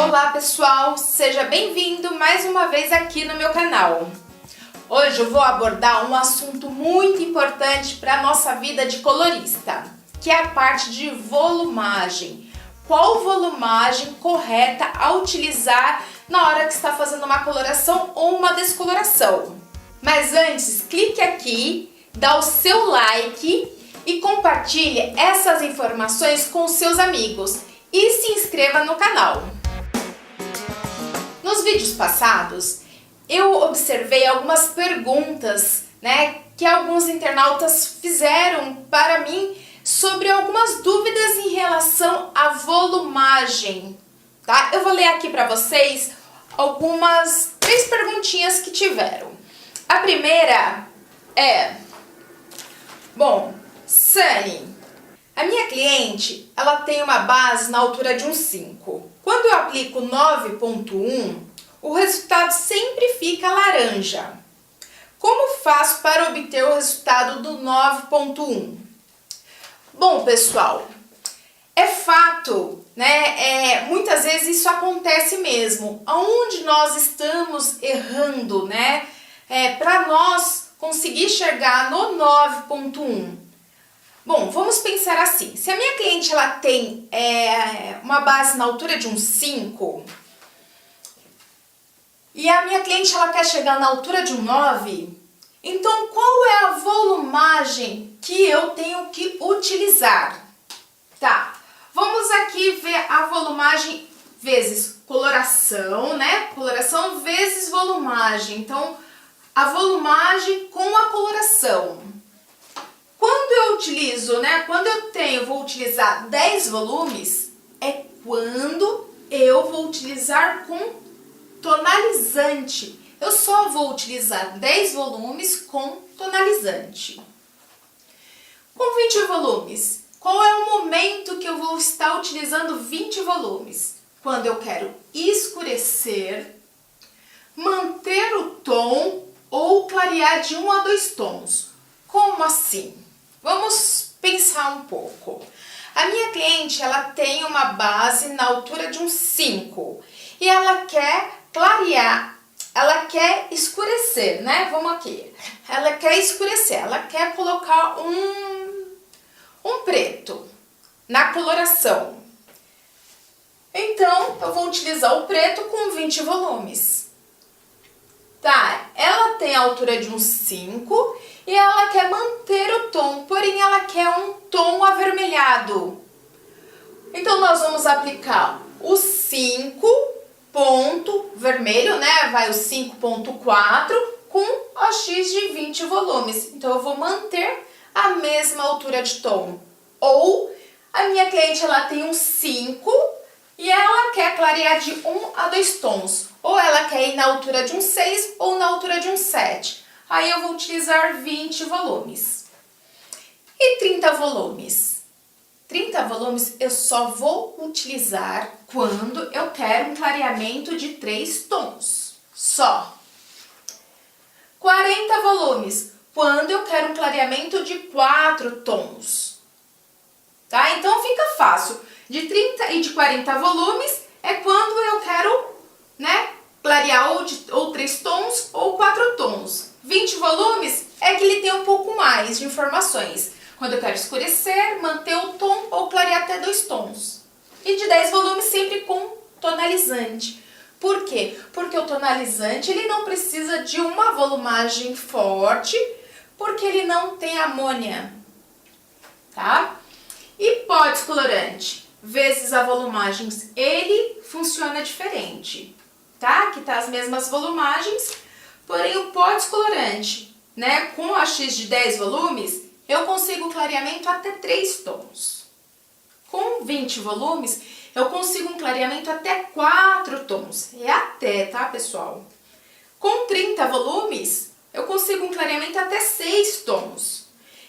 Olá pessoal, seja bem-vindo mais uma vez aqui no meu canal. Hoje eu vou abordar um assunto muito importante para a nossa vida de colorista, que é a parte de volumagem. Qual volumagem correta a utilizar na hora que está fazendo uma coloração ou uma descoloração. Mas antes, clique aqui, dá o seu like e compartilhe essas informações com os seus amigos e se inscreva no canal. Nos vídeos passados, eu observei algumas perguntas, que alguns internautas fizeram para mim sobre algumas dúvidas em relação à volumagem, tá? Eu vou ler aqui para vocês três perguntinhas que tiveram. A primeira é: Sani, a minha cliente, ela tem uma base na altura de um 5. Quando eu aplico 9.1, o resultado sempre fica laranja. Como faço para obter o resultado do 9.1? Bom, pessoal, é fato, muitas vezes isso acontece mesmo. Aonde nós estamos errando, para nós conseguir chegar no 9.1? Bom, vamos pensar assim, se a minha cliente ela tem uma base na altura de um 5 e a minha cliente ela quer chegar na altura de um 9, então qual é a volumagem que eu tenho que utilizar? Tá, vamos aqui ver a volumagem vezes coloração, Coloração vezes volumagem, então a volumagem com a coloração. Quando eu utilizo, vou utilizar 10 volumes, é quando eu vou utilizar com tonalizante. Eu só vou utilizar 10 volumes com tonalizante. Com 20 volumes, qual é o momento que eu vou estar utilizando 20 volumes? Quando eu quero escurecer, manter o tom ou clarear de 1 a 2 tons. Como assim? Vamos pensar um pouco. A minha cliente, ela tem uma base na altura de um 5 e ela quer clarear, ela quer escurecer, Vamos aqui. Ela quer escurecer, ela quer colocar um preto na coloração. Então, eu vou utilizar o preto com 20 volumes. Tá, ela tem a altura de um 5 e ela quer manter o tom, porém ela quer um tom avermelhado. Então nós vamos aplicar o 5 ponto vermelho, vai o 5.4 com a X de 20 volumes. Então eu vou manter a mesma altura de tom. Ou a minha cliente ela tem um 5 e ela quer clarear de 1 a 2 tons. Ou ela quer ir na altura de um 6 ou na altura de um 7. Aí eu vou utilizar 20 volumes. E 30 volumes? 30 volumes eu só vou utilizar quando eu quero um clareamento de 3 tons. Só. 40 volumes, quando eu quero um clareamento de 4 tons. Tá? Então fica fácil. De 30 e de 40 volumes é quando eu quero, clarear ou 3 tons ou 4 tons. 20 volumes é que ele tem um pouco mais de informações. Quando eu quero escurecer, manter o tom ou clarear até 2 tons. E de 10 volumes sempre com tonalizante. Por quê? Porque o tonalizante ele não precisa de uma volumagem forte, porque ele não tem amônia. Tá? E pó descolorante vezes a volumagem, ele funciona diferente. Tá? Aqui tá as mesmas volumagens, porém o pó descolorante, com a X de 10 volumes, eu consigo clareamento até 3 tons. Com 20 volumes, eu consigo um clareamento até 4 tons. É até, tá, pessoal? Com 30 volumes, eu consigo um clareamento até 6 tons.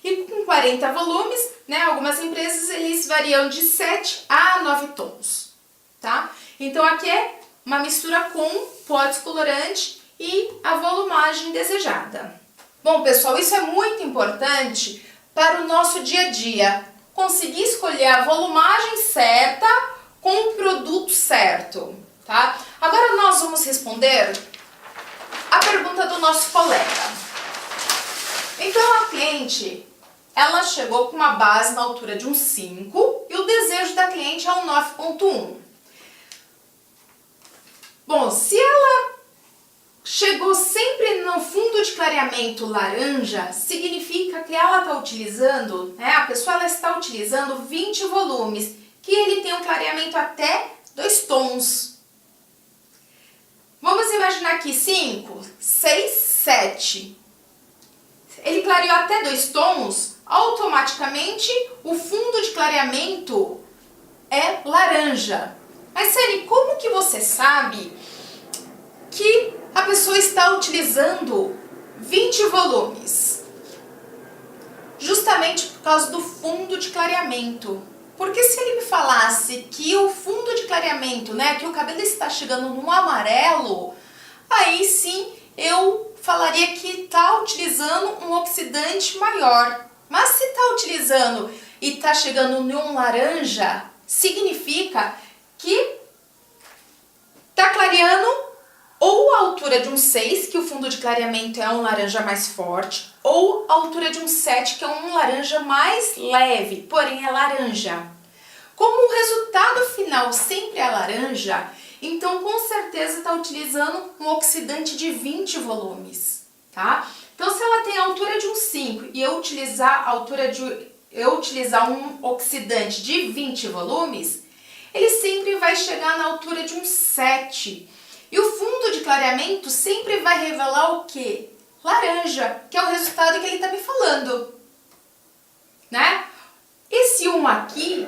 E com 40 volumes, algumas empresas eles variam de 7 a 9 tons, tá? Então aqui é uma mistura com pó descolorante e a volumagem desejada. Bom, pessoal, isso é muito importante para o nosso dia a dia. Conseguir escolher a volumagem certa com o produto certo, tá? cliente, ela chegou com uma base na altura de um 5 e o desejo da cliente é um 9,1. Bom, se ela chegou sempre no fundo de clareamento laranja, significa que ela está utilizando, né, a pessoa ela está utilizando 20 volumes, que ele tem um clareamento até 2 tons. Vamos imaginar aqui 5, 6, 7. Ele clareou até 2 tons, automaticamente o fundo de clareamento é laranja. Mas, Sani, como que você sabe que a pessoa está utilizando 20 volumes? Justamente por causa do fundo de clareamento. Porque se ele me falasse que o fundo de clareamento, né, que o cabelo está chegando no amarelo, aí sim eu falaria que está utilizando um oxidante maior. Mas se está utilizando e está chegando em um laranja, significa que está clareando ou a altura de um 6, que o fundo de clareamento é um laranja mais forte, ou a altura de um 7, que é um laranja mais leve, porém é laranja. Como o resultado final sempre é laranja, então com certeza está utilizando um oxidante de 20 volumes, tá? Então se ela tem a altura de um 5 e eu utilizar um oxidante de 20 volumes, ele sempre vai chegar na altura de um 7. E o fundo de clareamento sempre vai revelar o quê? Laranja, que é o resultado que ele está me falando, né? Esse 1 aqui,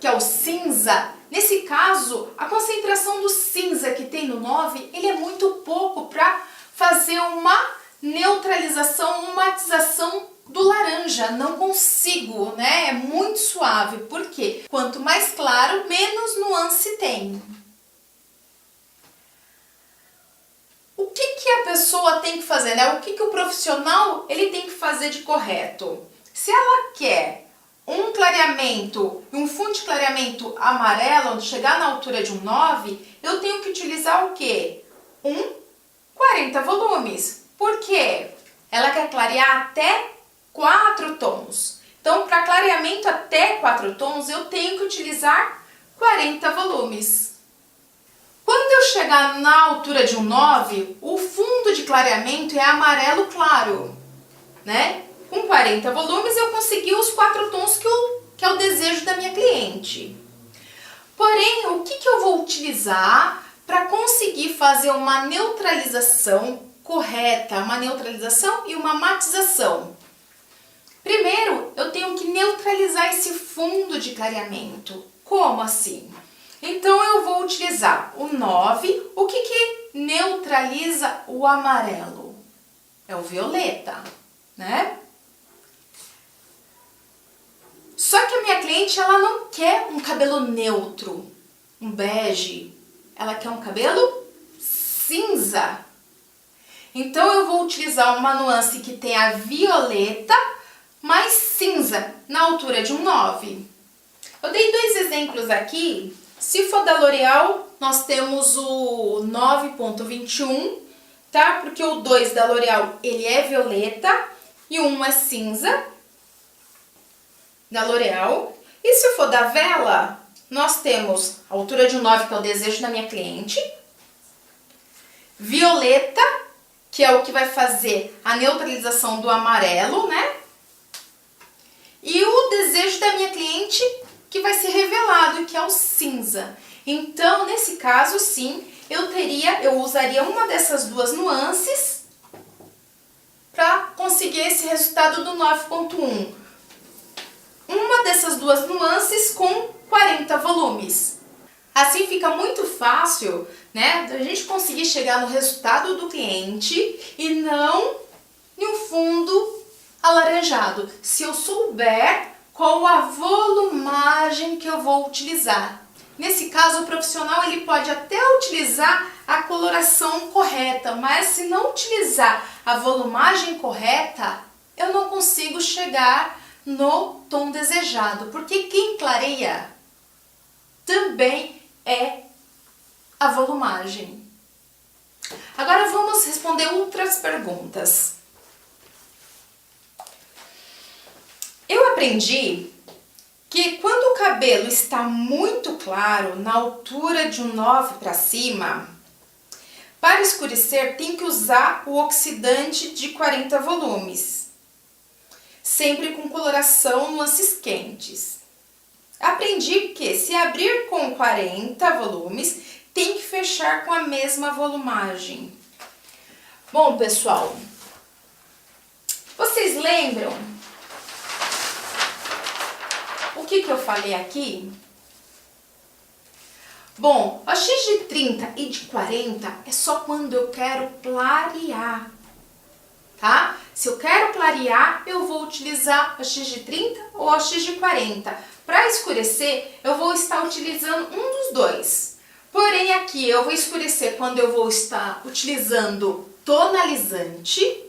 que é o cinza, nesse caso, a concentração do cinza que tem no 9, ele é muito pouco para fazer uma neutralização, uma matização do laranja. Não consigo, né? É muito suave. Por quê? Quanto mais claro, menos nuance tem. O que a pessoa tem que fazer, né? O que o profissional ele tem que fazer de correto? Se ela quer um clareamento, um fundo de clareamento amarelo, onde chegar na altura de um 9, eu tenho que utilizar o quê? 40 volumes. Por quê? Ela quer clarear até 4 tons. Então, para clareamento até 4 tons, eu tenho que utilizar 40 volumes. Quando eu chegar na altura de um 9, o fundo de clareamento é amarelo claro, né? Com 40 volumes eu consegui os 4 tons que é o desejo da minha cliente. Porém, o que eu vou utilizar para conseguir fazer uma neutralização correta, uma neutralização e uma matização? Primeiro, eu tenho que neutralizar esse fundo de clareamento. Como assim? Então, eu vou utilizar o 9. O que neutraliza o amarelo? É o violeta, né? Só que a minha cliente, ela não quer um cabelo neutro, um bege. Ela quer um cabelo cinza. Então, eu vou utilizar uma nuance que tem a violeta mais cinza, na altura de um 9. Eu dei 2 exemplos aqui. Se for da L'Oréal, nós temos o 9.21, tá? Porque o 2 da L'Oréal, ele é violeta e o 1 é cinza, da L'Oréal. E se for da Wella, nós temos a altura de um 9, que é o desejo da minha cliente, violeta, que é o que vai fazer a neutralização do amarelo, né? E o desejo da minha cliente, que vai ser revelado, que é o cinza. Então, nesse caso, sim, eu usaria uma dessas 2 nuances para conseguir esse resultado do 9.1. Uma dessas 2 nuances com 40 volumes. Assim fica muito fácil, né, da gente conseguir chegar no resultado do cliente e não em um fundo alaranjado, se eu souber qual a volumagem que eu vou utilizar. Nesse caso, o profissional ele pode até utilizar a coloração correta, mas se não utilizar a volumagem correta, eu não consigo chegar no tom desejado, porque quem clareia também é a volumagem. Agora vamos responder outras perguntas. aprendi que quando o cabelo está muito claro, na altura de um 9 para cima, para escurecer tem que usar o oxidante de 40 volumes, sempre com coloração nuances quentes. Aprendi que se abrir com 40 volumes, tem que fechar com a mesma volumagem. Bom, pessoal, vocês lembram o que eu falei aqui? Bom, a X de 30 e de 40 é só quando eu quero clarear, tá? Se eu quero clarear, eu vou utilizar a X de 30 ou a X de 40. Para escurecer, eu vou estar utilizando um dos dois. Porém, aqui eu vou escurecer quando eu vou estar utilizando tonalizante,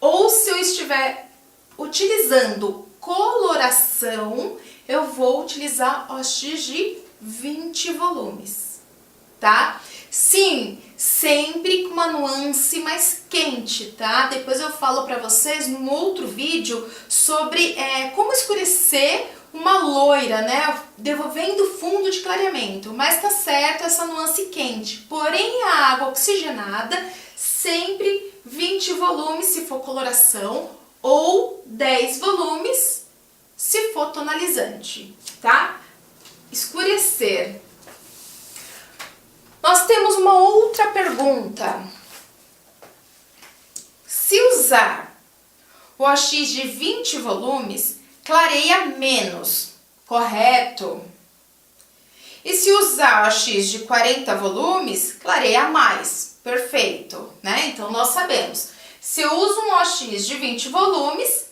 ou se eu estiver utilizando coloração, eu vou utilizar o X de 20 volumes, tá? Sim, sempre com uma nuance mais quente, tá? Depois eu falo pra vocês num outro vídeo sobre como escurecer uma loira, né? Devolvendo fundo de clareamento, mas tá certo essa nuance quente. Porém, a água oxigenada, sempre 20 volumes se for coloração ou 10 volumes se for tonalizante, tá? Escurecer. Nós temos uma outra pergunta. Se usar o AX de 20 volumes, clareia menos, correto? E se usar o AX de 40 volumes, clareia mais, perfeito, né? Então nós sabemos, se eu uso um AX de 20 volumes,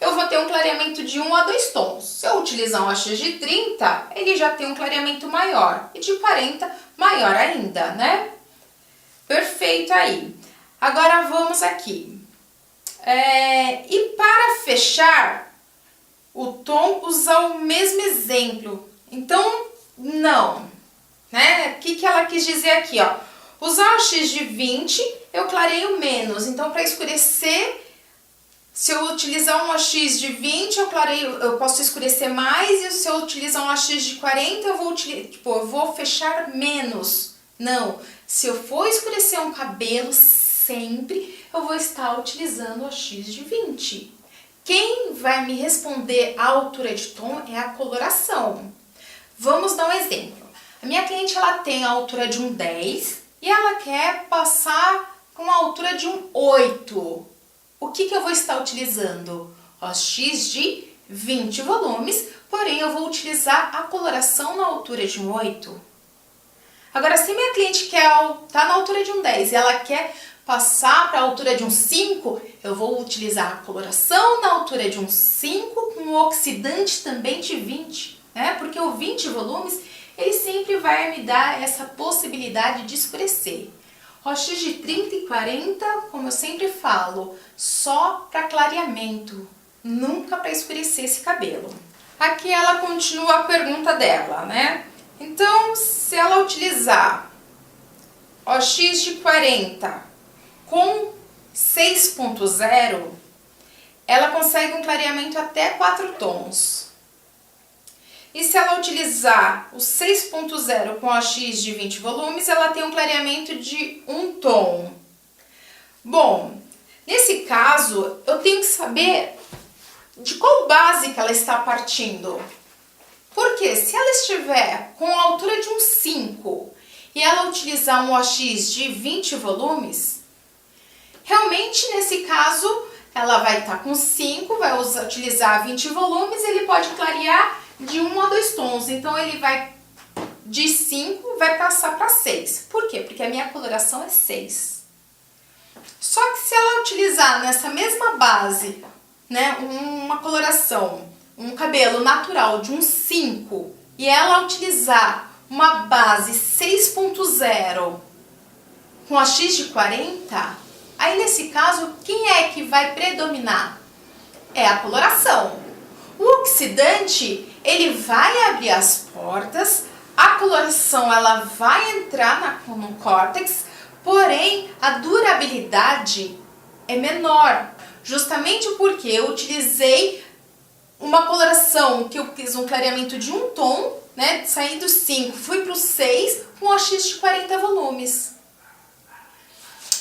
eu vou ter um clareamento de 1 a 2 tons. Se eu utilizar um AX de 30, ele já tem um clareamento maior. E de 40, maior ainda, né? Perfeito aí. Agora vamos aqui. E para fechar o tom, usar o mesmo exemplo. Então, não. Né? O que ela quis dizer aqui, ó? Usar o X de 20, eu clareio menos. Então, para escurecer, se eu utilizar um AX de 20, eu posso escurecer mais, e se eu utilizar um AX de 40, eu vou fechar menos. Não, se eu for escurecer um cabelo, sempre eu vou estar utilizando o AX de 20. Quem vai me responder a altura de tom é a coloração. Vamos dar um exemplo. A minha cliente ela tem a altura de um 10 e ela quer passar com a altura de um 8. O que eu vou estar utilizando? O X de 20 volumes, porém eu vou utilizar a coloração na altura de um 8. Agora, se minha cliente tá na altura de um 10 e ela quer passar para a altura de um 5, eu vou utilizar a coloração na altura de um 5 com o oxidante também de 20, né? Porque o 20 volumes, ele sempre vai me dar essa possibilidade de escurecer. O X de 30 e 40, como eu sempre falo, só para clareamento, nunca para escurecer esse cabelo. Aqui ela continua a pergunta dela, né? Então, se ela utilizar o X de 40 com 6.0, ela consegue um clareamento até 4 tons. E se ela utilizar o 6.0 com o AX de 20 volumes, ela tem um clareamento de 1 tom. Bom, nesse caso, eu tenho que saber de qual base que ela está partindo. Porque se ela estiver com a altura de um 5 e ela utilizar um AX de 20 volumes, realmente nesse caso, ela vai estar com 5, vai utilizar 20 volumes, ele pode clarear de 1 a 2 tons, então ele vai de 5, vai passar para 6. Por quê? Porque a minha coloração é 6. Só que se ela utilizar nessa mesma base, né, uma coloração, um cabelo natural de um 5, e ela utilizar uma base 6.0 com a X de 40, aí nesse caso, quem é que vai predominar? É a coloração. O oxidante, ele vai abrir as portas, a coloração ela vai entrar no córtex, porém a durabilidade é menor, justamente porque eu utilizei uma coloração que eu fiz um clareamento de um tom, né? Saí do 5, fui para o 6 com OX de 40 volumes.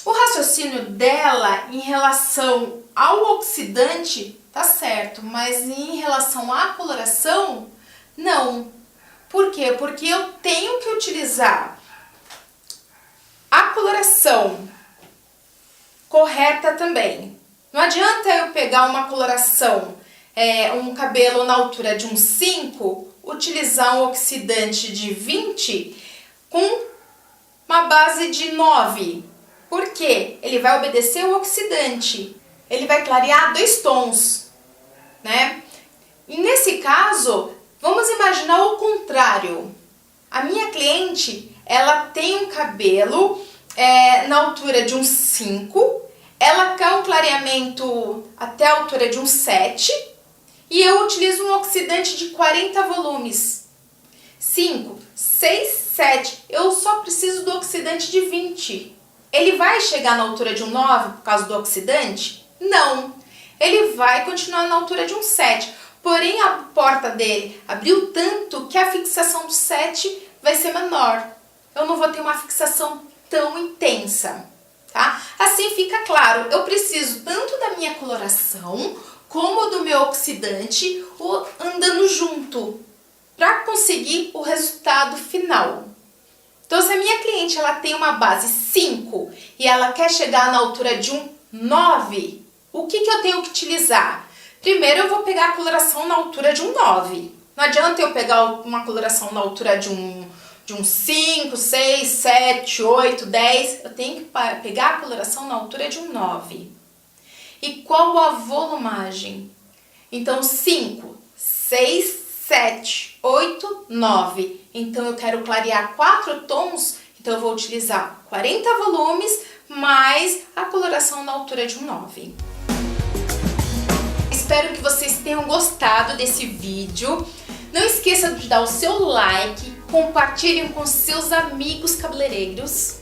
O raciocínio dela em relação ao oxidante tá certo, mas em relação à coloração, não. Por quê? Porque eu tenho que utilizar a coloração correta também. Não adianta eu pegar uma coloração, um cabelo na altura de um 5, utilizar um oxidante de 20 com uma base de 9. Por quê? Ele vai obedecer o oxidante. Ele vai clarear 2 tons, né? E nesse caso, vamos imaginar o contrário. A minha cliente, ela tem um cabelo na altura de um 5, ela quer um clareamento até a altura de um 7 e eu utilizo um oxidante de 40 volumes. 5, 6, 7, eu só preciso do oxidante de 20. Ele vai chegar na altura de um 9 por causa do oxidante? Não. Ele vai continuar na altura de um 7. Porém, a porta dele abriu tanto que a fixação do 7 vai ser menor. Eu não vou ter uma fixação tão intensa, tá? Assim fica claro, eu preciso tanto da minha coloração como do meu oxidante andando junto para conseguir o resultado final. Então, se a minha cliente ela tem uma base 5 e ela quer chegar na altura de um 9, o que eu tenho que utilizar? Primeiro eu vou pegar a coloração na altura de um 9. Não adianta eu pegar uma coloração na altura de um 5, 6, 7, 8, 10. Eu tenho que pegar a coloração na altura de um 9. E qual a volumagem? Então 5, 6, 7, 8, 9. Então eu quero clarear 4 tons, então eu vou utilizar 40 volumes mais a coloração na altura de um 9. Espero que vocês tenham gostado desse vídeo. Não esqueça de dar o seu like, compartilhem com seus amigos cabeleireiros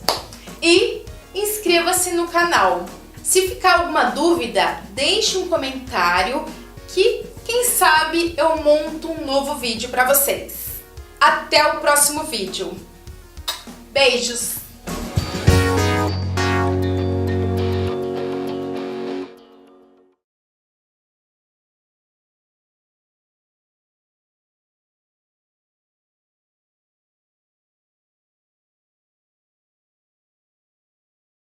e inscreva-se no canal. Se ficar alguma dúvida, deixe um comentário que, quem sabe, eu monto um novo vídeo para vocês. Até o próximo vídeo. Beijos!